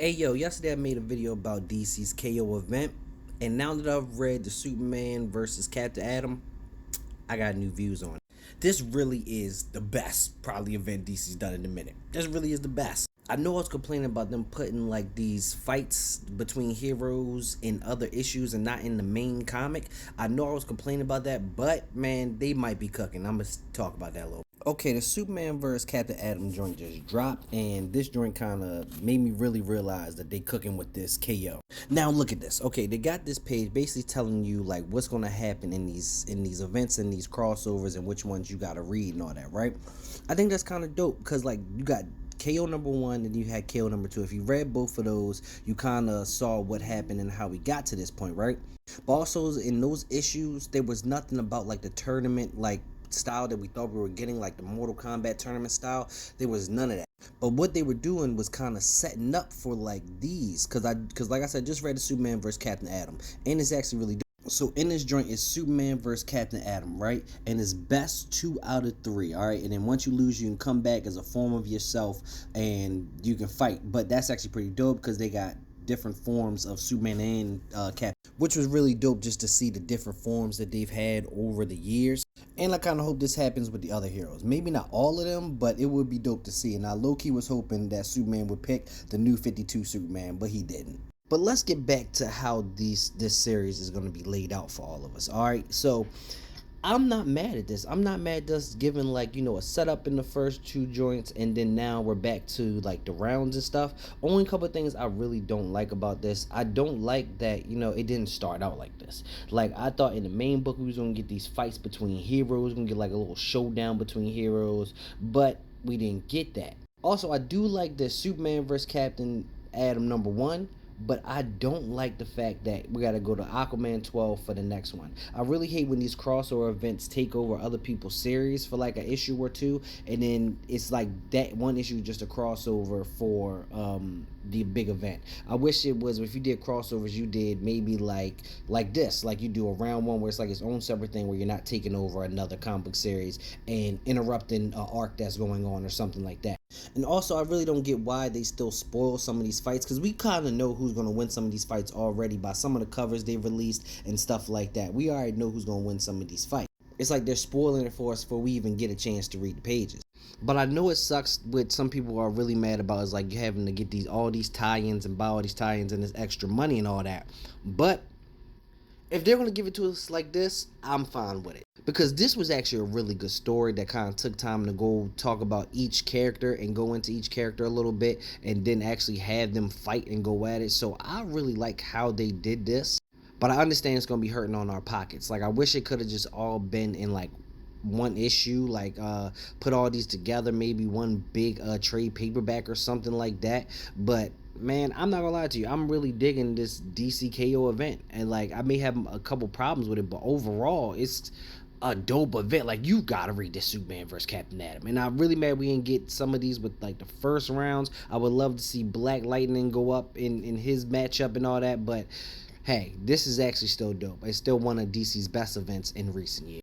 Hey yo, yesterday I made a video about DC's KO event, and now that I've read the Superman versus Captain Atom, I got new views on it. This really is the best probably event DC's done in a minute. This really is the best. I know I was complaining about them putting like these fights between heroes in other issues and not in the main comic. I know I was complaining about that, but man, they might be cooking. I'm gonna talk about that a little. Okay, the Superman vs. Captain Atom joint just dropped, and this joint kind of made me really realize that they cooking with this KO. Now look at this. Okay, they got this page basically telling you like what's gonna happen in these events and these crossovers and which ones you gotta read and all that, right? I think that's kind of dope because like you got KO number 1 and you had KO number 2. If you read both of those, you kind of saw what happened and how we got to this point, right? But also in those issues, there was nothing about like the tournament like style that we thought we were getting, like the Mortal Kombat tournament style. There was none of that. But what they were doing was kind of setting up for like these, because like I said, just read the Superman versus Captain Atom, and it's actually really dope. So in this joint is Superman versus Captain Atom, right? And it's best 2 out of 3, all right? And then once you lose, you can come back as a form of yourself and you can fight. But that's actually pretty dope because they got different forms of Superman and Captain, which was really dope just to see the different forms that they've had over the years. And I kind of hope this happens with the other heroes. Maybe not all of them, but it would be dope to see. And I low-key was hoping that Superman would pick the new 52 Superman, but he didn't. But let's get back to how this series is going to be laid out for all of us. All right, so I'm not mad at this. I'm not mad at us giving like, you know, a setup in the first 2 joints and then now we're back to like the rounds and stuff. Only couple of things I really don't like about this. I don't like that, you know, it didn't start out like this. Like I thought in the main book we was gonna get these fights between heroes, gonna get like a little showdown between heroes, but we didn't get that. Also, I do like the Superman vs. Captain Atom number 1, but I don't like the fact that we got to go to Aquaman 12 for the next one. I really hate when these crossover events take over other people's series for like an issue or 2, and then it's like that one issue just a crossover for the big event. I wish it was, if you did crossovers, you did maybe like this, like you do a round 1 where it's like its own separate thing where you're not taking over another comic book series and interrupting an arc that's going on or something like that. And also, I really don't get why they still spoil some of these fights, because we kind of know who's going to win some of these fights already by some of the covers they released and stuff like that. We already know who's going to win some of these fights. It's like they're spoiling it for us before we even get a chance to read the pages. But I know it sucks. What some people are really mad about is like you having to get all these tie-ins and buy all these tie-ins and this extra money and all that. But if they're going to give it to us like this, I'm fine with it. Because this was actually a really good story that kind of took time to go talk about each character and go into each character a little bit and then actually have them fight and go at it. So I really like how they did this. But I understand it's going to be hurting on our pockets. Like I wish it could have just all been in like one issue, like put all these together, maybe one big trade paperback or something like that. But man, I'm not gonna lie to you, I'm really digging this DCKO event, and like I may have a couple problems with it, but overall it's a dope event. Like you gotta read this Superman vs. Captain Atom, and I'm really mad we didn't get some of these with like the first rounds. I would love to see Black Lightning go up in his matchup and all that, but hey, this is actually still dope. It's still one of DC's best events in recent years.